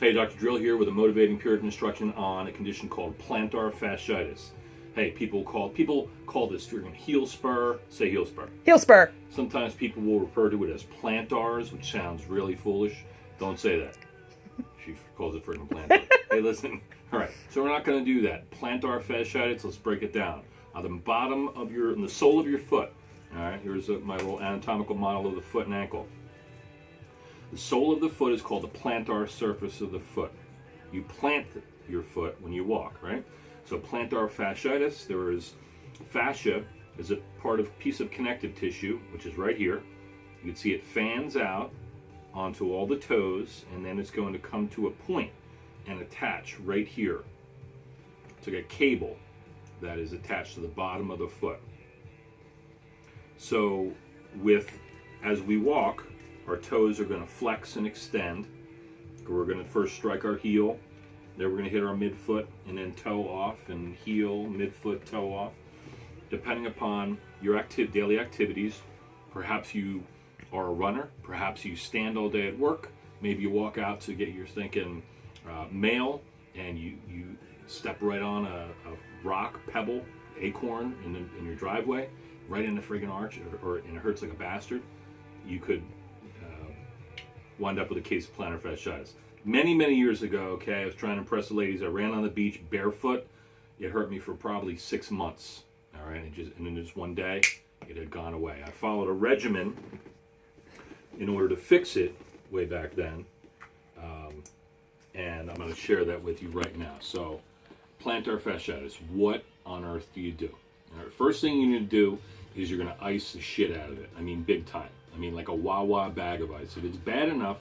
Hey, Dr. Drill here with a motivating period of instruction on a condition called plantar fasciitis. Hey, people call this freaking heel spur. Say heel spur. Heel spur. Sometimes people will refer to it as plantars, which sounds really foolish. Don't say that. She calls it freaking plantar. Hey, listen. All right, so we're not going to do that. Plantar fasciitis. Let's break it down. On the bottom of in the sole of your foot. All right, here's my little anatomical model of the foot and ankle. The sole of the foot is called the plantar surface of the foot. You plant your foot when you walk, right? So plantar fasciitis, there is fascia is a piece of connective tissue, which is right here. You can see it fans out onto all the toes, and then it's going to come to a point and attach right here. It's like a cable that is attached to the bottom of the foot. So as we walk, our toes are going to flex and extend. We're going to first strike our heel, then we're going to hit our midfoot, and then toe off, and heel, midfoot, toe off. Depending upon your daily activities, perhaps you are a runner, perhaps you stand all day at work, maybe you walk out to get your stinking mail, and you step right on a rock, pebble, acorn in your driveway, right in the friggin' arch, and it hurts like a bastard. You could wind up with a case of plantar fasciitis. Many years ago, okay, I was trying to impress the ladies. I ran on the beach barefoot. It hurt me for probably 6 months. All right, and then just one day, it had gone away. I followed a regimen in order to fix it way back then, and I'm going to share that with you right now. So, plantar fasciitis. What on earth do you do? All right, first thing you need to do is you're going to ice the shit out of it. I mean, big time. I mean, like a Wawa bag of ice. If it's bad enough,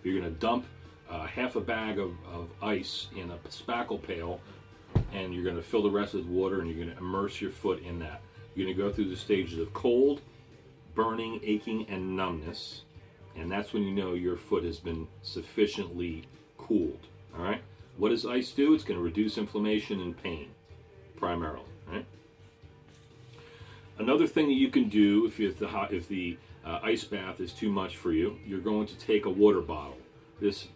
you're going to dump half a bag of ice in a spackle pail, and you're going to fill the rest with water, and you're going to immerse your foot in that. You're going to go through the stages of cold, burning, aching, and numbness, and that's when you know your foot has been sufficiently cooled. All right? What does ice do? It's going to reduce inflammation and pain, primarily. Right? Another thing that you can do if the ice bath is too much for you, you're going to take a water bottle. This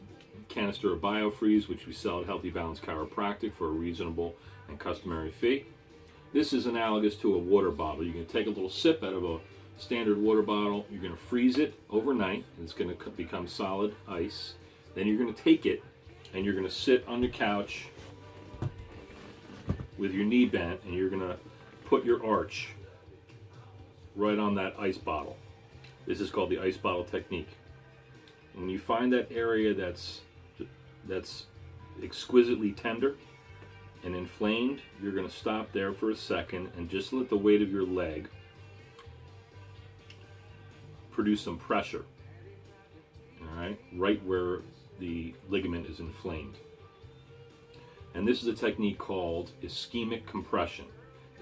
canister of BioFreeze, which we sell at Healthy Balance Chiropractic for a reasonable and customary fee. This is analogous to a water bottle. You can take a little sip out of a standard water bottle. You're going to freeze it overnight, and it's going to become solid ice. Then you're going to take it, and you're going to sit on the couch with your knee bent, and you're going to put your arch right on that ice bottle. This is called the ice bottle technique. When you find that area that's exquisitely tender and inflamed, you're going to stop there for a second and just let the weight of your leg produce some pressure, all right, right where the ligament is inflamed. And this is a technique called ischemic compression.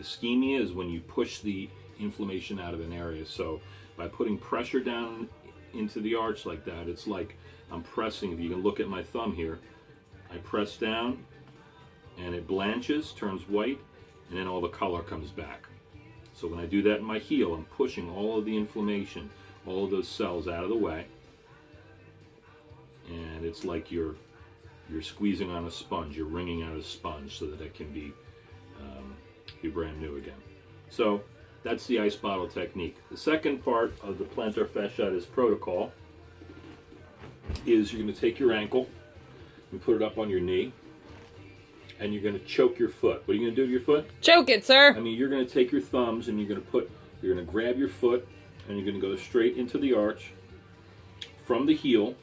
Ischemia is when you push the inflammation out of an area. So by putting pressure down into the arch like that, it's like I'm pressing. If you can look at my thumb here, I press down and it blanches, turns white, and then all the color comes back. So when I do that in my heel, I'm pushing all of the inflammation, all of those cells out of the way, and it's like you're squeezing on a sponge, you're wringing out a sponge so that it can be brand new again. So that's the ice bottle technique. The second part of the plantar fasciitis protocol is you're going to take your ankle and put it up on your knee, and you're going to choke your foot. What are you going to do to your foot? Choke it, sir. I mean, you're going to take your thumbs and you're going to grab your foot, and you're going to go straight into the arch from the heel,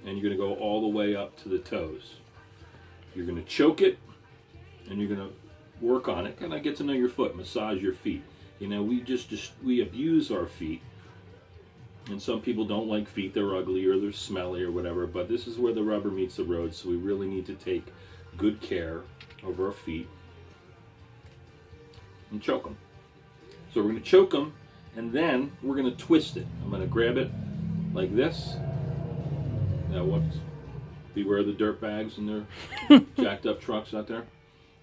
and you're going to go all the way up to the toes. You're going to choke it, and you're going to work on it. Kind of get to know your foot, massage your feet. You know, we abuse our feet, and some people don't like feet. They're ugly or they're smelly or whatever, but this is where the rubber meets the road, so we really need to take good care of our feet and choke them. So we're going to choke them, and then we're going to twist it. I'm going to grab it like this. Now beware the dirt bags and their jacked up trucks out there.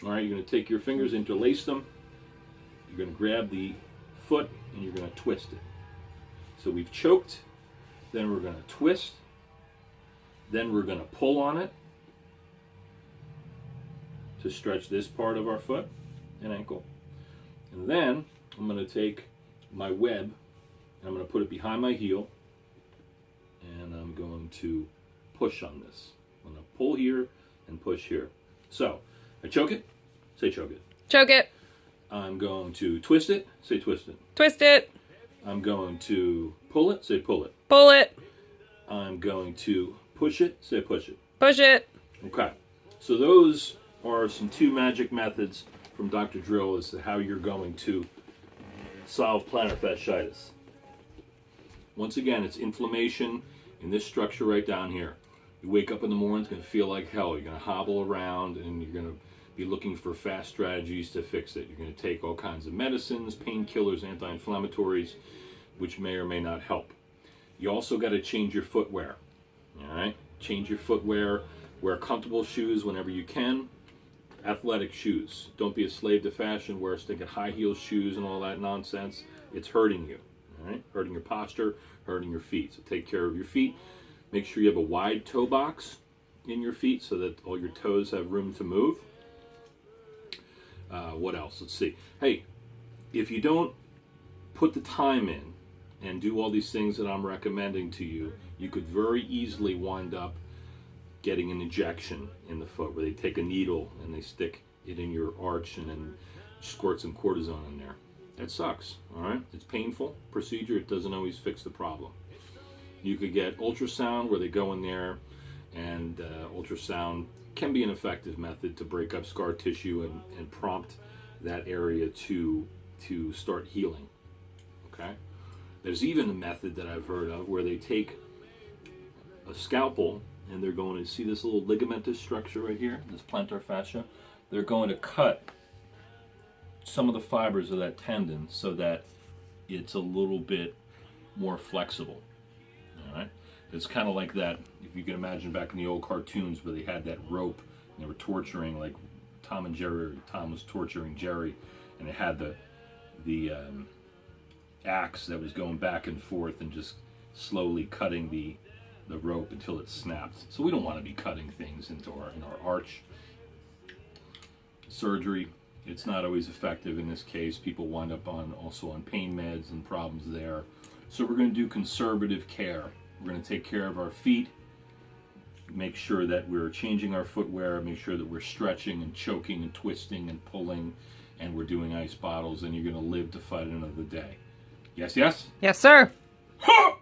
All right, you're going to take your fingers, interlace them. You're going to grab the foot and you're going to twist it. So we've choked, then we're going to twist, then we're going to pull on it, to stretch this part of our foot and ankle. And then I'm going to take my web and I'm going to put it behind my heel, and I'm going to push on this. I'm going to pull here and push here. So I choke it, say choke it. Choke it. I'm going to twist it, say twist it. Twist it. I'm going to pull it, say pull it. Pull it. I'm going to push it, say push it. Push it. Okay, so those are some 2 magic methods from Dr. Drill as to how you're going to solve plantar fasciitis. Once again, it's inflammation in this structure right down here. You wake up in the morning, it's going to feel like hell. You're going to hobble around and you're going to be looking for fast strategies to fix it. You're going to take all kinds of medicines, painkillers, anti-inflammatories, which may or may not help. You also got to change your footwear. All right? Change your footwear. Wear comfortable shoes whenever you can. Athletic shoes. Don't be a slave to fashion. Wear stinking high heel shoes and all that nonsense. It's hurting you. All right? Hurting your posture, hurting your feet. So take care of your feet. Make sure you have a wide toe box in your feet so that all your toes have room to move. What else? Let's see. Hey, if you don't put the time in and do all these things that I'm recommending to you, you could very easily wind up getting an injection in the foot where they take a needle and they stick it in your arch and then squirt some cortisone in there. That sucks, all right? It's painful procedure. It doesn't always fix the problem. You could get ultrasound where they go in there, and ultrasound can be an effective method to break up scar tissue and prompt that area to start healing, okay? There's even a method that I've heard of where they take a scalpel and they're going to see this little ligamentous structure right here, this plantar fascia. They're going to cut some of the fibers of that tendon so that it's a little bit more flexible. All right, it's kind of like that. If you can imagine back in the old cartoons where they had that rope and they were torturing, like Tom and Jerry. Or Tom was torturing Jerry, and they had the axe that was going back and forth and just slowly cutting the rope until it snapped. So we don't want to be cutting things in our arch. Surgery, it's not always effective in this case. People wind up also on pain meds and problems there. So we're going to do conservative care. We're going to take care of our feet, make sure that we're changing our footwear, make sure that we're stretching and choking and twisting and pulling, and we're doing ice bottles, and you're going to live to fight another day. Yes, yes? Yes, sir. Ha!